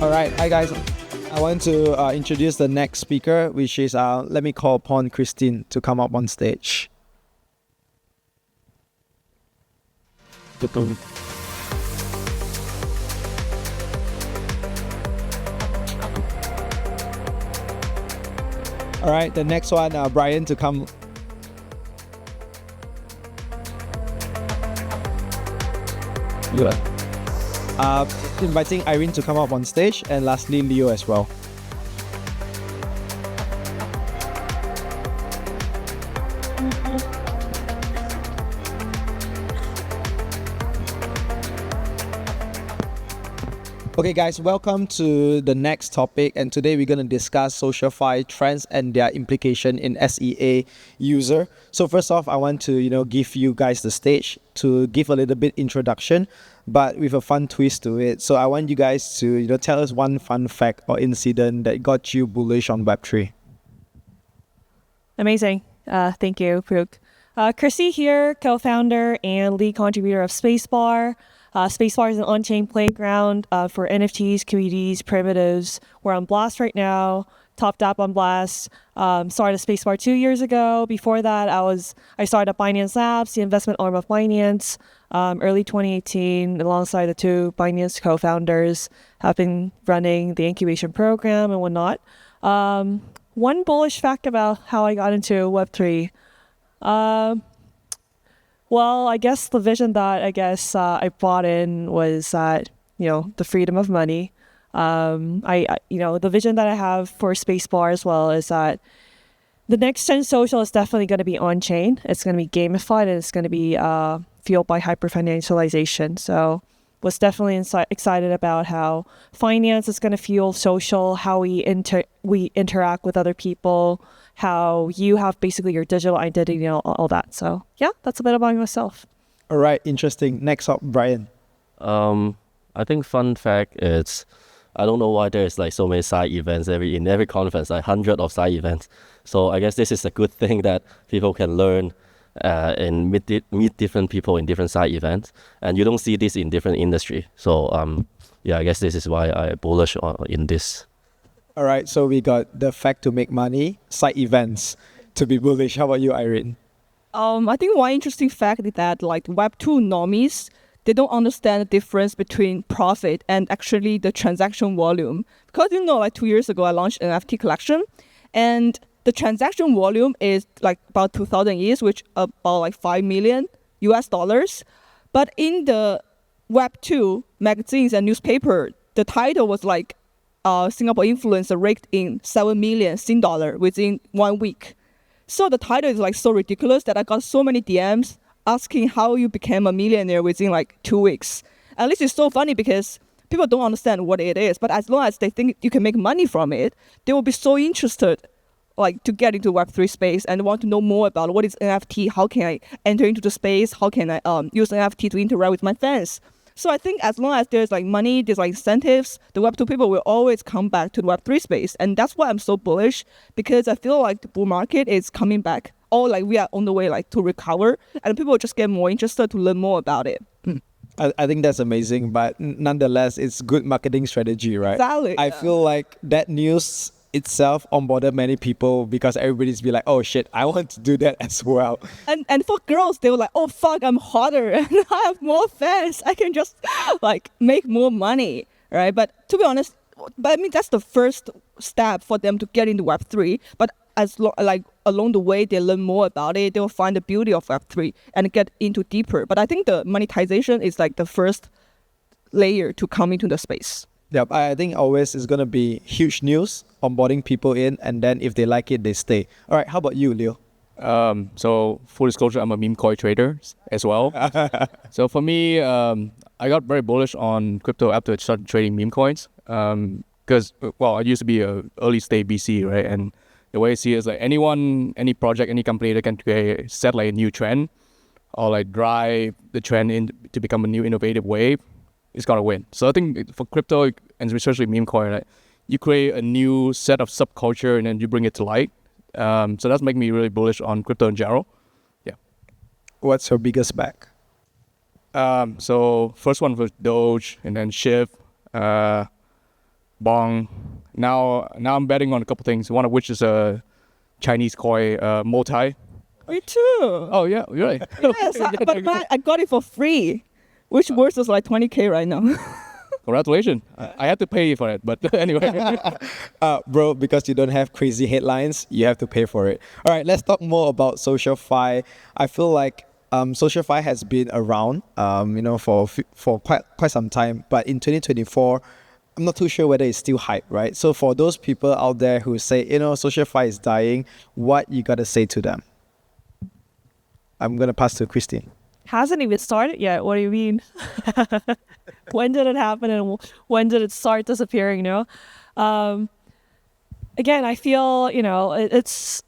All right, hi guys. I want to introduce the next speaker, which is let me call upon Christine to come up on stage. All right, the next one, Brian to come. Good. Inviting Irene to come up on stage, and lastly Leo as well. Okay guys, welcome to the next topic, and today we're going to discuss SocialFi trends and their implication in SEA user. So first off, I want to give you guys the stage to give a little bit introduction, but with a fun twist to it. So I want you guys to tell us one fun fact or incident that got you bullish on Web3. Amazing. Thank you, Puk. Christy here, co-founder and lead contributor of Spacebar. Spacebar is an on-chain playground for NFTs, communities, primitives. We're on Blast right now, topped up on Blast. Started Spacebar 2 years ago. Before that, I started at Binance Labs, the investment arm of Binance, early 2018, alongside the two Binance co-founders. Have been running the incubation program and whatnot. One bullish fact about how I got into Web3. Well, I guess the vision that I bought in was that, the freedom of money. The vision that I have for Spacebar as well is that the next gen social is definitely going to be on chain. It's going to be gamified and it's going to be fueled by hyper financialization. So was definitely excited about how finance is going to fuel social, how we interact with other people, how you have basically your digital identity and all that. So yeah, that's a bit about myself. All right, interesting. Next up, Brian. I think fun fact is, I don't know why there's like so many side events in every conference, like 100 of side events. So I guess this is a good thing that people can learn and meet different people in different side events, and you don't see this in different industry. So I guess this is why I bullish in this. All right, so we got the fact to make money, side events to be bullish. How about you, Irene? I think one interesting fact is that Web2 normies, they don't understand the difference between profit and actually the transaction volume. Because 2 years ago I launched an NFT collection, and the transaction volume is about 2,000 ETH, which about $5 million US. But in the Web2 magazines and newspaper, the title was Singapore influencer raked in 7 million Sing dollar within 1 week. So the title is so ridiculous that I got so many DMs asking how you became a millionaire within 2 weeks. At least it's so funny because people don't understand what it is, but as long as they think you can make money from it, they will be so interested to get into Web3 space and want to know more about what is NFT, how can I enter into the space, how can I use NFT to interact with my fans. So I think as long as there's money, there's incentives, the Web2 people will always come back to the Web3 space. And that's why I'm so bullish, because I feel like the bull market is coming back. Or we are on the way to recover, and people will just get more interested to learn more about it. I think that's amazing, but nonetheless, it's good marketing strategy, right? Exactly. I feel like that news itself onboarded many people because everybody's be like, oh shit, I want to do that as well. And for girls, they were like, oh fuck, I'm hotter and I have more fans. I can just make more money, right? But to be honest, that's the first step for them to get into Web3. But along the way, they learn more about it. They will find the beauty of Web3 and get into deeper. But I think the monetization is the first layer to come into the space. Yep, I think always is going to be huge news, onboarding people in, and then if they like it, they stay. All right, how about you, Leo? So full disclosure, I'm a meme coin trader as well. So for me, I got very bullish on crypto after I started trading meme coins. Because, I used to be a early stage VC, right? And the way I see it is anyone, any project, any company that can set a new trend or drive the trend in to become a new innovative wave, is gonna win. So I think for crypto and especially meme coin, you create a new set of subculture and then you bring it to light. So that's making me really bullish on crypto in general. Yeah. What's your biggest back? So first one was Doge and then Shift. Bong. Now I'm betting on a couple things. One of which is a Chinese koi multi. Me too. Oh yeah, really? Yes, but I got it for free, which worth is like 20K right now. Congratulations. I had to pay for it, but anyway. Bro, because you don't have crazy headlines, you have to pay for it. All right, let's talk more about SocialFi. I feel like SocialFi has been around, for quite some time. But in 2024, I'm not too sure whether it's still hype, right? So for those people out there who say, SocialFi is dying, what you gotta say to them? I'm gonna pass to Christy. Hasn't even started yet. What do you mean? When did it happen and when did it start disappearing? Again, I feel it's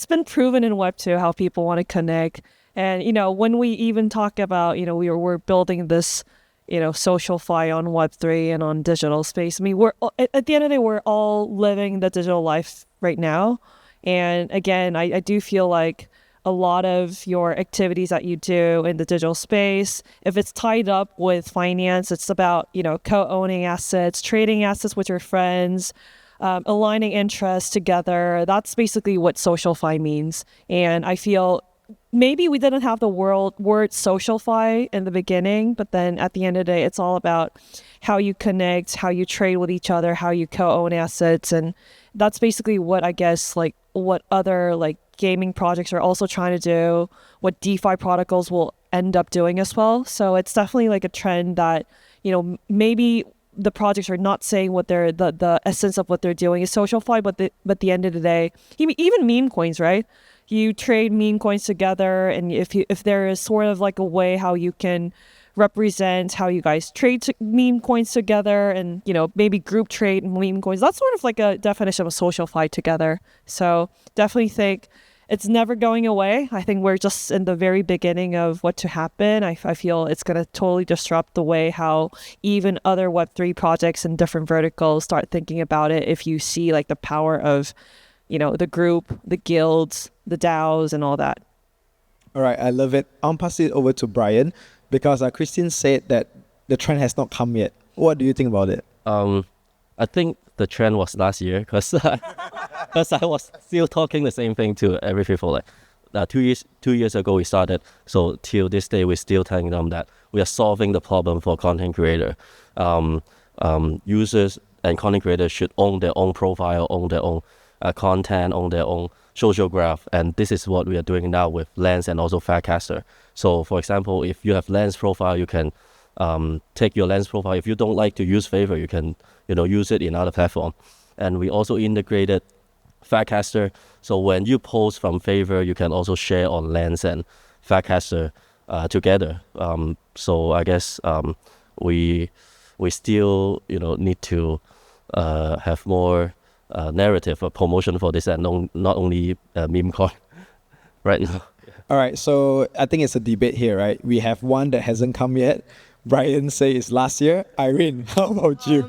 been proven in Web 2 how people want to connect, and when we even talk about we're building this SocialFi on Web 3 and on digital space. I mean, we're at the end of the day, we're all living the digital life right now, and again, I do feel like a lot of your activities that you do in the digital space, if it's tied up with finance, it's about, co-owning assets, trading assets with your friends, aligning interests together. That's basically what SocialFi means. And I feel maybe we didn't have the word SocialFi in the beginning, but then at the end of the day, it's all about how you connect, how you trade with each other, how you co-own assets. And that's basically what I guess, what other, gaming projects are also trying to do, what DeFi protocols will end up doing as well. So it's definitely a trend that, maybe the projects are not saying what they're, the essence of what they're doing is SocialFi, but at the end of the day, even meme coins, right? You trade meme coins together, and if there is sort of a way how you can represent how you guys trade meme coins together, and maybe group trade meme coins, that's sort of a definition of SocialFi together. So definitely think it's never going away. I think we're just in the very beginning of what to happen. I feel it's going to totally disrupt the way how even other Web3 projects and different verticals start thinking about it. If you see the power of, the group, the guilds, the DAOs, and all that. All right, I love it. I'll pass it over to Brian because Christine said that the trend has not come yet. What do you think about it? I think the trend was last year because I was still talking the same thing to every people. 2 years ago we started, so till this day we're still telling them that we are solving the problem for content creator. Users and content creators should own their own profile, own their own content, own their own social graph, and this is what we are doing now with Lens and also Fatcaster. So for example, if you have Lens profile, you can take your Lens profile. If you don't like to use Phaver, you can use it in other platform. And we also integrated Fatcaster, so when you post from Phaver, you can also share on Lens and Fatcaster together. So I guess we still need to have more narrative or promotion for this, and not only meme coin right now. All right, so I think it's a debate here, right? We have one that hasn't come yet. Brian says it's last year. Irene, how about you?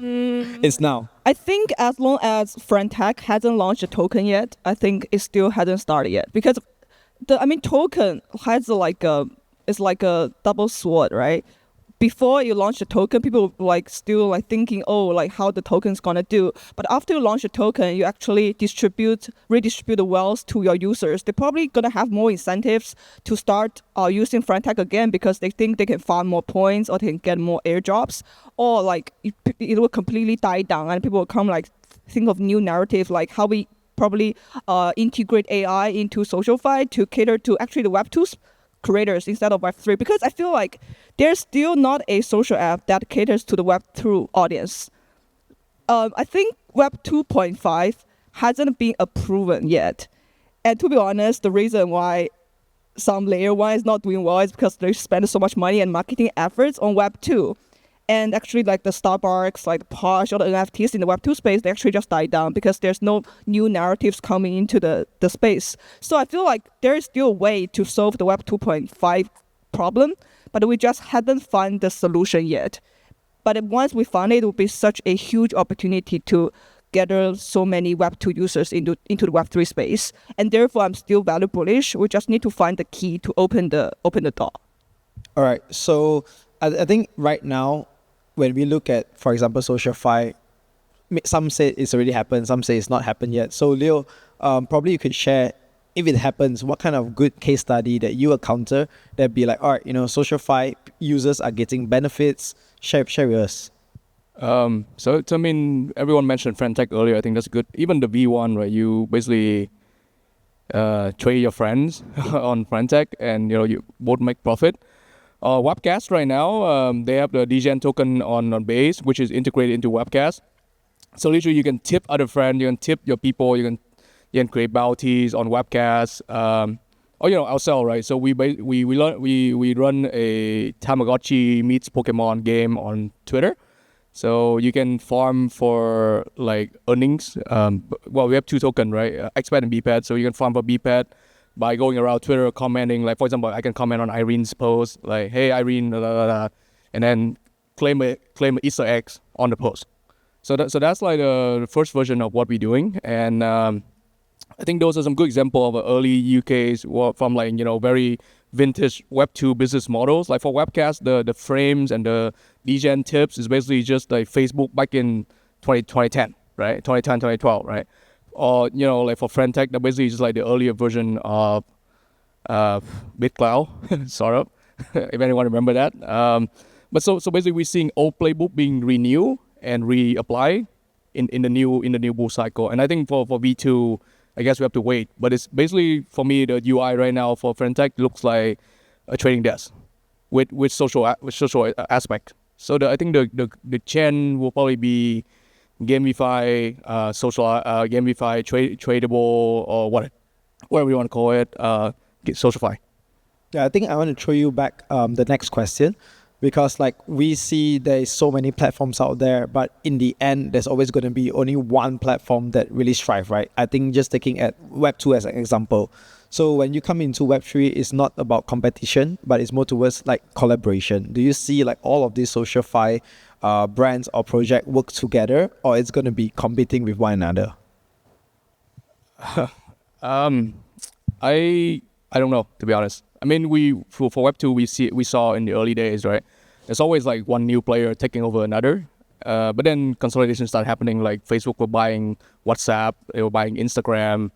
It's now. I think as long as Frentech hasn't launched a token yet, I think it still hasn't started yet, because token has it's like a double sword, right? Before you launch a token, people still thinking, how the token's gonna do. But after you launch a token, you actually redistribute the wealth to your users. They're probably gonna have more incentives to start using Frentech again, because they think they can farm more points or they can get more airdrops, or it will completely die down and people will come think of new narrative, how we probably integrate AI into SocialFi to cater to actually the Web 2 creators instead of Web 3, because I feel there's still not a social app that caters to the Web 2 audience. I think Web 2.5 hasn't been approved yet. And to be honest, the reason why some layer 1 is not doing well is because they spend so much money and marketing efforts on Web 2. And actually the Starbucks, the Posh, all the NFTs in the Web 2 space, they actually just died down because there's no new narratives coming into the space. So I feel there is still a way to solve the Web 2.5 problem, but we just haven't found the solution yet. But once we find it, it will be such a huge opportunity to gather so many Web 2 users into the Web 3 space. And therefore, I'm still very bullish. We just need to find the key to open the door. All right, so I think right now, when we look at, for example, SocialFi, some say it's already happened, some say it's not happened yet. So Leo, probably you could share, if it happens, what kind of good case study that you encounter that be like, all right, SocialFi users are getting benefits. Share with us. So I mean, everyone mentioned friend tech earlier. I think that's good. Even the V1, right? You basically trade your friends on friend tech, and you both make profit. Webcast right now, they have the DGen token on base, which is integrated into Webcast. So literally, you can tip other friends, you can tip your people, you can create bounties on Webcast. Or ourselves, right? So we run a Tamagotchi meets Pokemon game on Twitter. So you can farm for like earnings. Well, we have 2 tokens, right? xPet and BPet. So you can farm for BPet by going around Twitter, commenting. Like, for example, I can comment on Irene's post, like, "Hey Irene," blah, blah, blah, and then claim Easter eggs on the post. So that's like the first version of what we're doing, and I think those are some good examples of early UKs from like very vintage Web 2 business models. Like for Webcast, the frames and the DGen tips is basically just like Facebook back in 2010, right? 2010, 2012, right? Or like for friend tech, that basically just like the earlier version of BitCloud, sort of, if anyone remember that. But so basically we're seeing old playbook being renewed and reapplied in the new bull cycle. And I think for V2, I guess we have to wait. But it's basically, for me, the UI right now for friend tech looks like a trading desk with social aspect. So I think the chain will probably be gamify, gamify, tradable, or whatever you want to call it, SocialFi. Yeah, I think I want to throw you back the next question, because like we see there's so many platforms out there, but in the end, there's always going to be only one platform that really strive, right? I think just taking at Web2 as an example. So when you come into Web3, it's not about competition, but it's more towards like collaboration. Do you see like all of these SocialFi brands or project work together, or it's going to be competing with one another? I don't know, to be honest. I mean, for Web2 we saw in the early days, right? There's always like one new player taking over another. But then consolidation started happening. Like Facebook were buying WhatsApp, they were buying Instagram,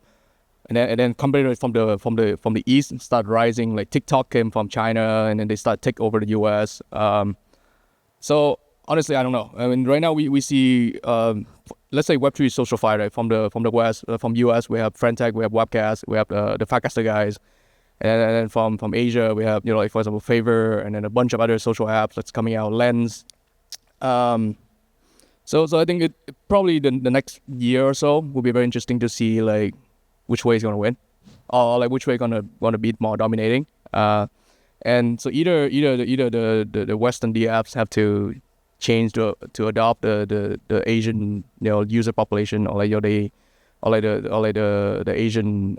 and then competitors from the east started rising. Like TikTok came from China, and then they started take over the US. So honestly, I don't know. I mean, right now we see let's say Web3 is SocialFi, right? From the west, from US, we have Friendtech, we have Webcast, we have the Phavecaster guys. And then from Asia, we have, like for example, Phaver, and then a bunch of other social apps that's coming out, Lens. So I think it probably the next year or so will be very interesting to see like which way is going to win, or like which way going to be more dominating. And so either the Western DApps have to change to adopt the Asian user population, or the Asian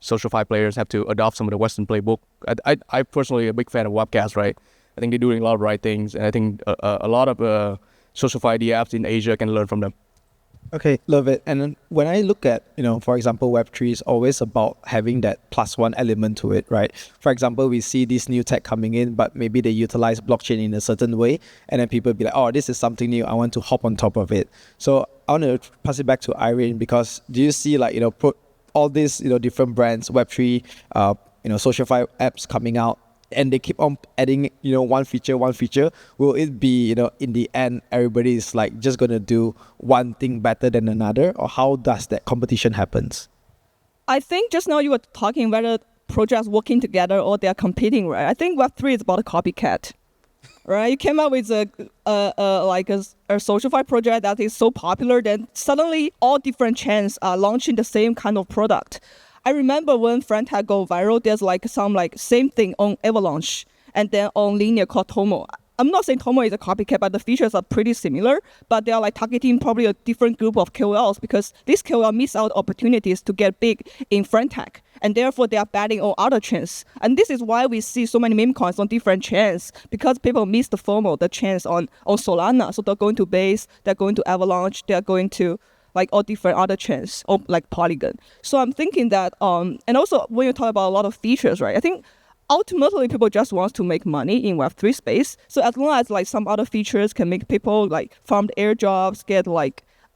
SocialFi players have to adopt some of the Western playbook. I personally a big fan of Webcast, right? I think they're doing a lot of right things, and I think a lot of SocialFi apps in Asia can learn from them. Okay, love it. And then when I look at, for example, Web3 is always about having that +1 element to it, right? For example, we see this new tech coming in, but maybe they utilize blockchain in a certain way, and then people be like, oh, this is something new, I want to hop on top of it. So I want to pass it back to Irene, because do you see like, all these, different brands, Web3, SocialFi apps coming out, and they keep on adding, one feature, will it be, in the end, everybody is like just going to do one thing better than another? Or how does that competition happens? I think just now you were talking whether projects working together or they're competing, right? I think Web3 is about a copycat, right? You came up with a SocialFi project that is so popular, then suddenly all different chains are launching the same kind of product. I remember when Friendtech go viral, there's some same thing on Avalanche and then on Linear called Tomo. I'm not saying Tomo is a copycat, but the features are pretty similar, but they are targeting probably a different group of KOLs, because these KOL miss out opportunities to get big in Friendtech, and therefore they are betting on other chains. And this is why we see so many meme coins on different chains, because people miss the FOMO, the chains on Solana. So they're going to Base, they're going to Avalanche, they're going to all different other chains, or like Polygon. So I'm thinking that, and also when you talk about a lot of features, right? I think ultimately people just want to make money in Web3 space. So as long as some other features can make people farm airdrops, get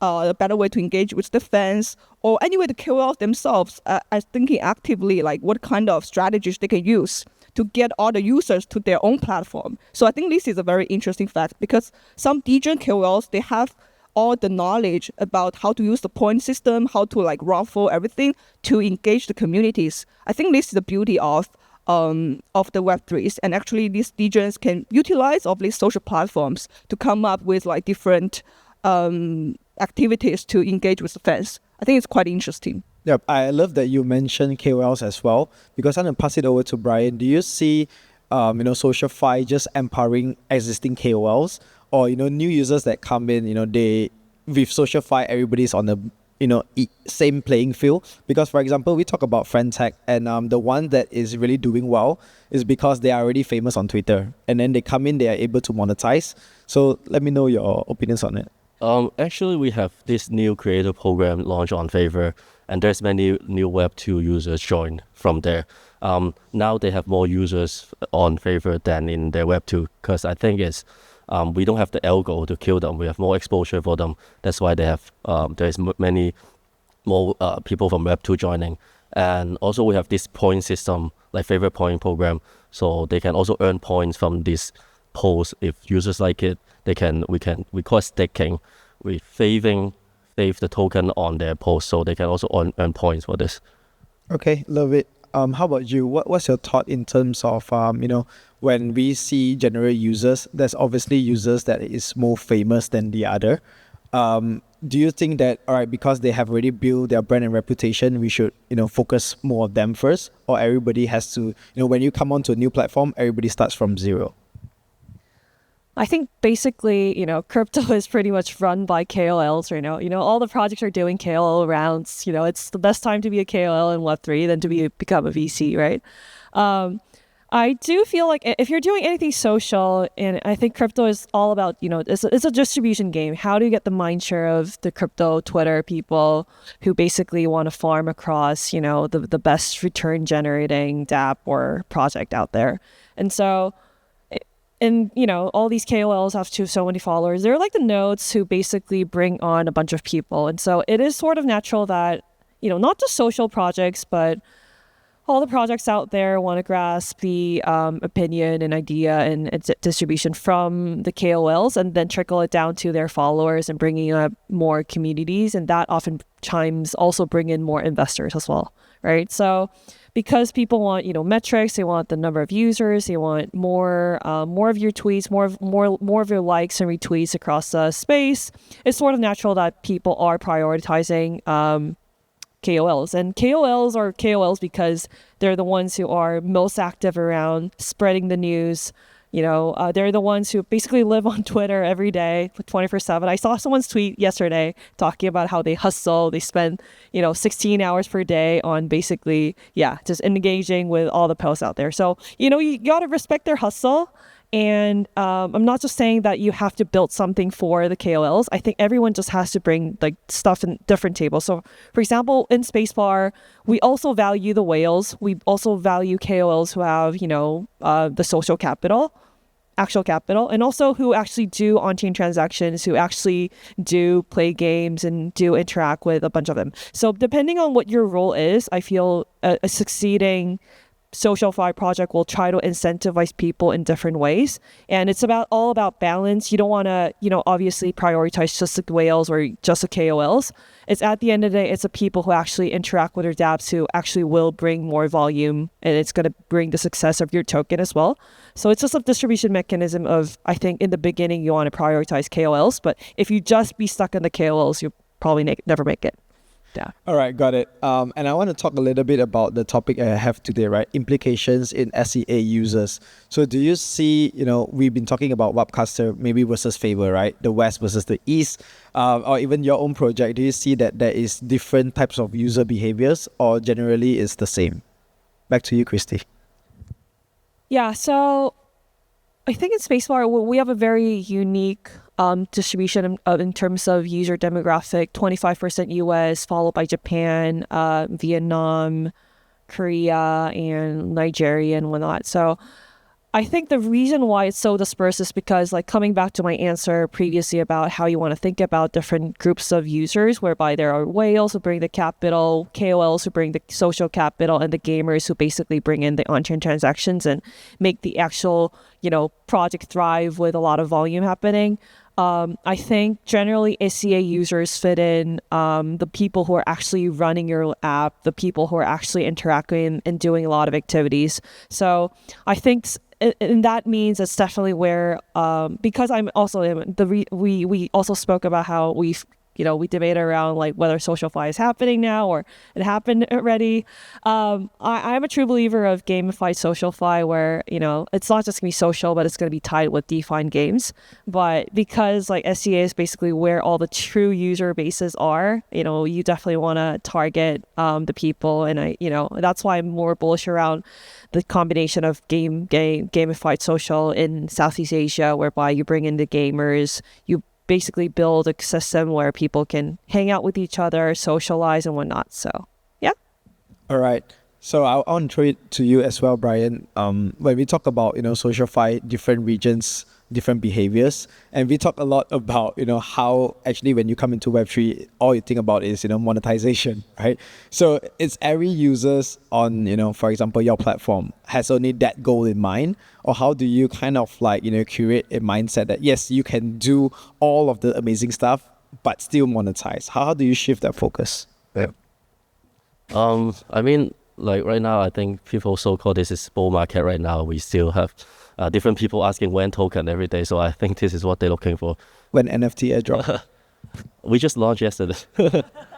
a better way to engage with the fans, or anyway the KOLs themselves are thinking actively like what kind of strategies they can use to get all the users to their own platform. So I think this is a very interesting fact because some degen KOLs, they have all the knowledge about how to use the point system, how to like ruffle everything to engage the communities. I think this is the beauty of the Web3s, and actually these degens can utilize of these social platforms to come up with like different activities to engage with the fans. I think it's quite interesting. Yep, I love that you mentioned KOLs as well, because I'm going to pass it over to Brian. Do you see, SocialFi just empowering existing KOLs, or, new users that come in, they, with SocialFi, everybody's on the, same playing field? Because, for example, we talk about friend tech, and the one that is really doing well is because they are already famous on Twitter, and then they come in, they are able to monetize. So let me know your opinions on it. Actually, we have this new creator program launched on Phaver, and there's many new Web2 users join from there. Now they have more users on Phaver than in their Web2, because I think it's we don't have the algo to kill them. We have more exposure for them. That's why they have there's many more people from Web2 joining. And also we have this point system, like favorite point program, so they can also earn points from this posts. If users like it, we call it staking. We save the token on their post, so they can also earn points for this. Okay, love it. How about you? What's your thought in terms of when we see general users, there's obviously users that is more famous than the other. Do you think that, all right, because they have already built their brand and reputation, we should, focus more on them first? Or everybody has to, when you come onto a new platform, everybody starts from zero? I think basically, crypto is pretty much run by KOLs right now. All the projects are doing KOL rounds. It's the best time to be a KOL in Web3 than to become a VC, right? I do feel like if you're doing anything social, and I think crypto is all about, it's a distribution game. How do you get the mind share of the crypto Twitter people who basically want to farm across, the best return generating dApp or project out there? And so, all these KOLs have so many followers. They're like the nodes who basically bring on a bunch of people. And so it is sort of natural that, not just social projects, but all the projects out there want to grasp the opinion and idea and distribution from the KOLs and then trickle it down to their followers and bringing up more communities. And that oftentimes also bring in more investors as well, right? So because people want, metrics, they want the number of users, they want more of your tweets, more of your likes and retweets across the space. It's sort of natural that people are prioritizing KOLs. And KOLs are KOLs because they're the ones who are most active around spreading the news. They're the ones who basically live on Twitter every day, 24/7. I saw someone's tweet yesterday talking about how they hustle. They spend, 16 hours per day on basically, just engaging with all the posts out there. So, you got to respect their hustle. And I'm not just saying that you have to build something for the KOLs. I think everyone just has to bring like stuff in different tables. So, for example, in Spacebar, we also value the whales. We also value KOLs who have, the social capital, actual capital, and also who actually do on-chain transactions, who actually do play games and do interact with a bunch of them. So, depending on what your role is, I feel a succeeding SocialFi project will try to incentivize people in different ways. And it's all about balance. You don't want to, obviously prioritize just the whales or just the KOLs. It's at the end of the day, it's the people who actually interact with your dApps who actually will bring more volume, and it's going to bring the success of your token as well. So it's just a distribution mechanism of, I think in the beginning, you want to prioritize KOLs, but if you just be stuck in the KOLs, you'll probably never make it. Yeah. All right, got it. And I want to talk a little bit about the topic I have today, right? Implications in SEA users. So do you see, we've been talking about Webcaster maybe versus Phaver, right? The West versus the East, or even your own project. Do you see that there is different types of user behaviors, or generally it's the same? Back to you, Christy. Yeah, so I think in Spacebar, we have a very unique distribution in terms of user demographic, 25% US, followed by Japan, Vietnam, Korea, and Nigeria and whatnot. So I think the reason why it's so dispersed is because, like, coming back to my answer previously about how you want to think about different groups of users, whereby there are whales who bring the capital, KOLs who bring the social capital, and the gamers who basically bring in the on-chain transactions and make the actual, project thrive with a lot of volume happening. I think generally SEA users fit in the people who are actually running your app, the people who are actually interacting and doing a lot of activities. So I think, and that means it's definitely where, because I'm also we also spoke about how we debate around like whether SocialFi is happening now or it happened already. I'm a true believer of gamified SocialFi where, it's not just going to be social, but it's going to be tied with defined games. But because like SEA is basically where all the true user bases are, you definitely want to target the people. And that's why I'm more bullish around the combination of gamified social in Southeast Asia, whereby you bring in the gamers, you basically build a system where people can hang out with each other, socialize and whatnot. So yeah. All right. So I want to throw it to you as well, Brian. When we talk about, SocialFi, different regions, different behaviors, and we talk a lot about, how actually when you come into Web3, all you think about is, monetization, right? So it's every users on, for example, your platform has only that goal in mind, or how do you kind of like, curate a mindset that, yes, you can do all of the amazing stuff, but still monetize? How do you shift that focus? Yeah. I mean, like right now, I think people so-called this is bull market right now. We still have different people asking when token every day. So I think this is what they're looking for. When NFT airdrop? We just launched yesterday.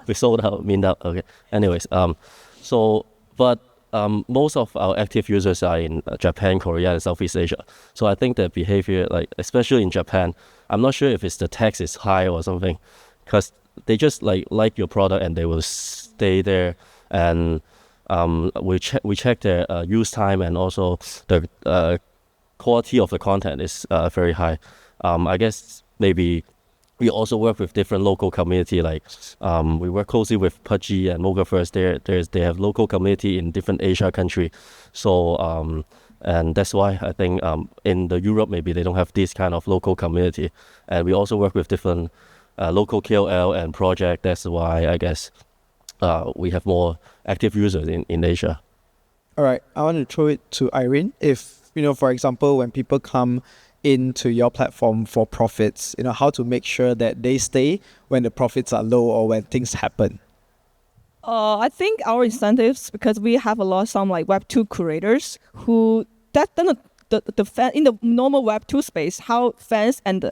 We sold out, mint out. Okay. Anyways, but most of our active users are in Japan, Korea, and Southeast Asia. So I think the behavior, like especially in Japan, I'm not sure if it's the tax is high or something, because they just like your product and they will stay there. And we check their use time, and also the quality of the content is very high. I guess maybe we also work with different local community, like we work closely with Pudgy and Mogaverse. They have local community in different Asia country. So and that's why I think in the Europe maybe they don't have this kind of local community. And we also work with different local KOL and project. That's why I guess we have more active users in Asia. All right. I want to throw it to Irene. If, for example, when people come into your platform for profits, how to make sure that they stay when the profits are low or when things happen? I think our incentives, because we have some like Web2 curators who the fan in the normal Web2 space, how fans and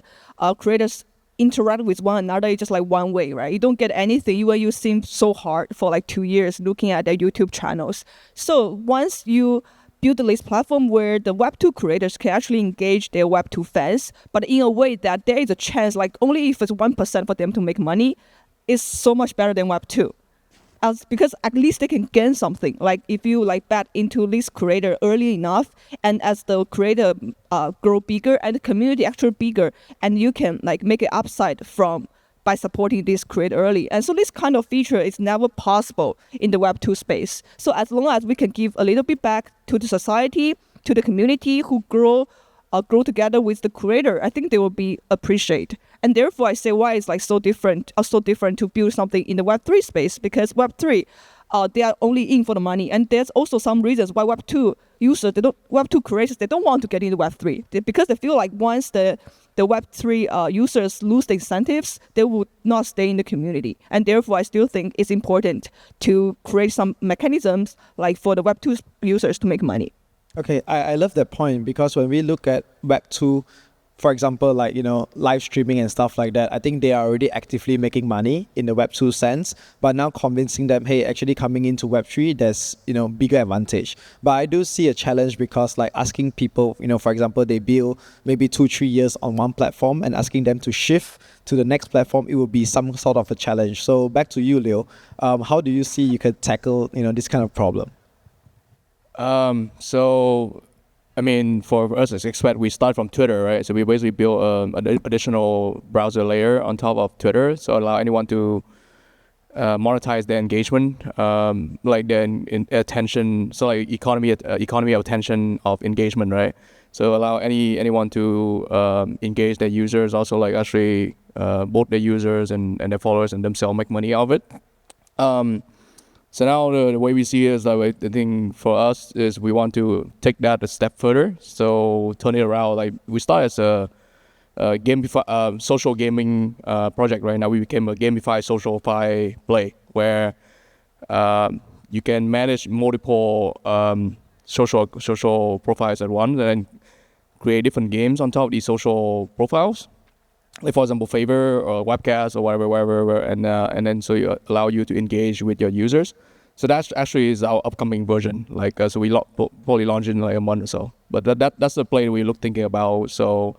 creators interact with one another is just like one way, right? You don't get anything. You seem so hard for like 2 years looking at their YouTube channels. So once you build this platform where the Web2 creators can actually engage their Web2 fans, but in a way that there is a chance, like only if it's 1% for them to make money, is so much better than Web2. Because at least they can gain something. Like if you bet into this creator early enough, and as the creator grow bigger and the community actually bigger, and you can make it upside by supporting this creator early. And so this kind of feature is never possible in the Web2 space. So as long as we can give a little bit back to the society, to the community who grow together with the creator, I think they will be appreciated. And therefore, I say why it's so different to build something in the Web3 space, because Web3, they are only in for the money. And there's also some reasons why Web2 users, Web2 creators, they don't want to get into Web3 because they feel like once the Web3 users lose the incentives, they would not stay in the community. And therefore, I still think it's important to create some mechanisms for the Web2 users to make money. Okay, I love that point, because when we look at Web2, for example, live streaming and stuff like that, I think they are already actively making money in the Web2 sense, but now convincing them, hey, actually coming into Web3, there's, bigger advantage. But I do see a challenge, because asking people, for example, they build maybe 2-3 years on one platform and asking them to shift to the next platform, it will be some sort of a challenge. So back to you, Leo. How do you see you could tackle, this kind of problem? So, I mean, for us as xPet, we start from Twitter, right? So we basically build an additional browser layer on top of Twitter, so allow anyone to monetize their engagement, attention. So economy of attention of engagement, right? So allow anyone to engage their users, also like actually both their users and their followers and themselves make money out of it. So now the way we see it is like the thing for us is we want to take that a step further. So turn it around. Like we start as a social gaming project right now. We became a gamified SocialFi play where you can manage multiple social profiles at once and then create different games on top of these social profiles. Like for example, Phaver or Webcast or whatever, and then so you allow you to engage with your users. So that's actually is our upcoming version. Like so we probably launch in like a month or so. But that's the play we thinking about. So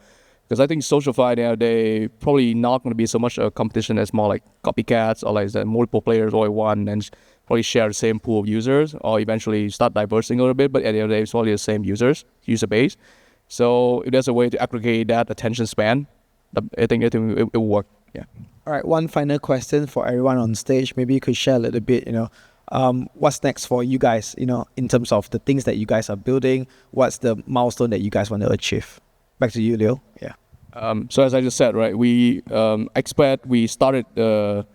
because I think SocialFi they probably not going to be so much a competition as more like copycats or like the multiple players all at one and probably share the same pool of users or eventually start diversing a little bit. But at the end of the day, it's probably the same user base. So if there's a way to aggregate that attention span, I think it will work. Yeah. All right. One final question for everyone on stage. Maybe you could share a little bit, what's next for you guys, in terms of the things that you guys are building. What's the milestone that you guys want to achieve? Back to you, Leo. Yeah. So as I just said, right, we xPet, we started the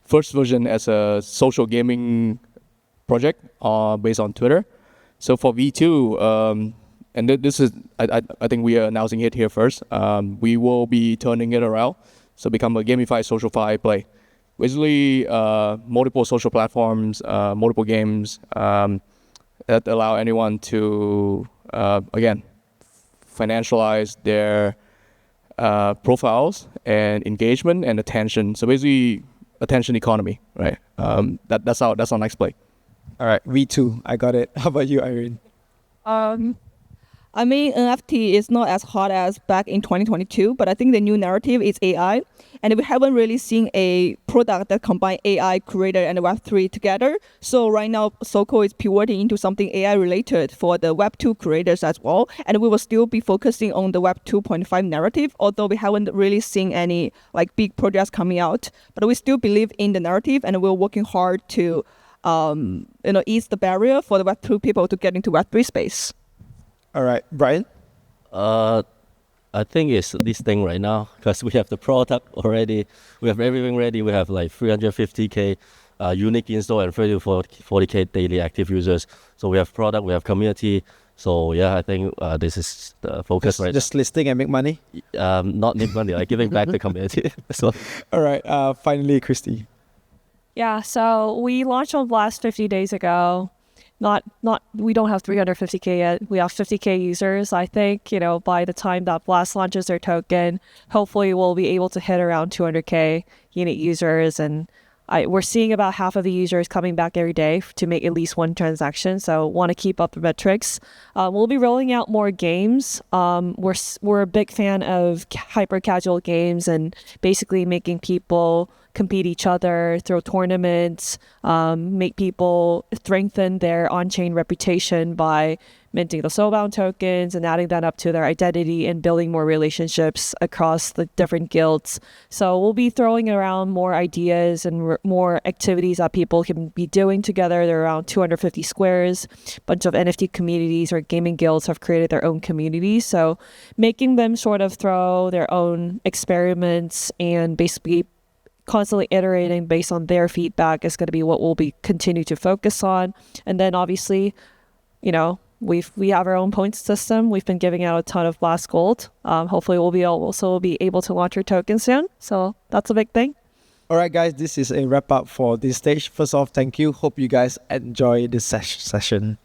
first version as a social gaming project based on Twitter. So for V2, and this is, I think we are announcing it here first. We will be turning it around, so become a gamified SocialFi play. Basically, multiple social platforms, multiple games that allow anyone to, again, financialize their profiles and engagement and attention. So basically, attention economy, right? That's our next play. All right, V2, I got it. How about you, Irene? I mean, NFT is not as hot as back in 2022, but I think the new narrative is AI. And we haven't really seen a product that combine AI creator and Web3 together. So right now, SO-COL is pivoting into something AI related for the Web2 creators as well. And we will still be focusing on the Web 2.5 narrative, although we haven't really seen any like big projects coming out. But we still believe in the narrative, and we're working hard to ease the barrier for the Web2 people to get into Web3 space. All right, Brian? I think it's this thing right now because we have the product already. We have everything ready. We have like 350K unique install and 30 to 40K daily active users. So we have product, we have community. So yeah, I think this is the focus right now. Just listing and make money? Not make money, like giving back the community. So. All right, finally, Christy. Yeah, so we launched on Blast 50 days ago. We don't have 350K yet. We have 50K users. I think, by the time that Blast launches their token, hopefully we'll be able to hit around 200K unique users. And we're seeing about half of the users coming back every day to make at least one transaction. So want to keep up the metrics. We'll be rolling out more games. We're a big fan of hyper casual games and basically making people compete each other, throw tournaments, make people strengthen their on-chain reputation by minting the soulbound tokens and adding that up to their identity and building more relationships across the different guilds. So we'll be throwing around more ideas and more activities that people can be doing together. There are around 250 squares. A bunch of NFT communities or gaming guilds have created their own communities. So making them sort of throw their own experiments and basically constantly iterating based on their feedback is going to be what we'll be continue to focus on. And then obviously, we have our own points system. We've been giving out a ton of Blast Gold. Hopefully we'll be able to launch our token soon. So that's a big thing. All right, guys, this is a wrap up for this stage. First off, thank you. Hope you guys enjoy this session.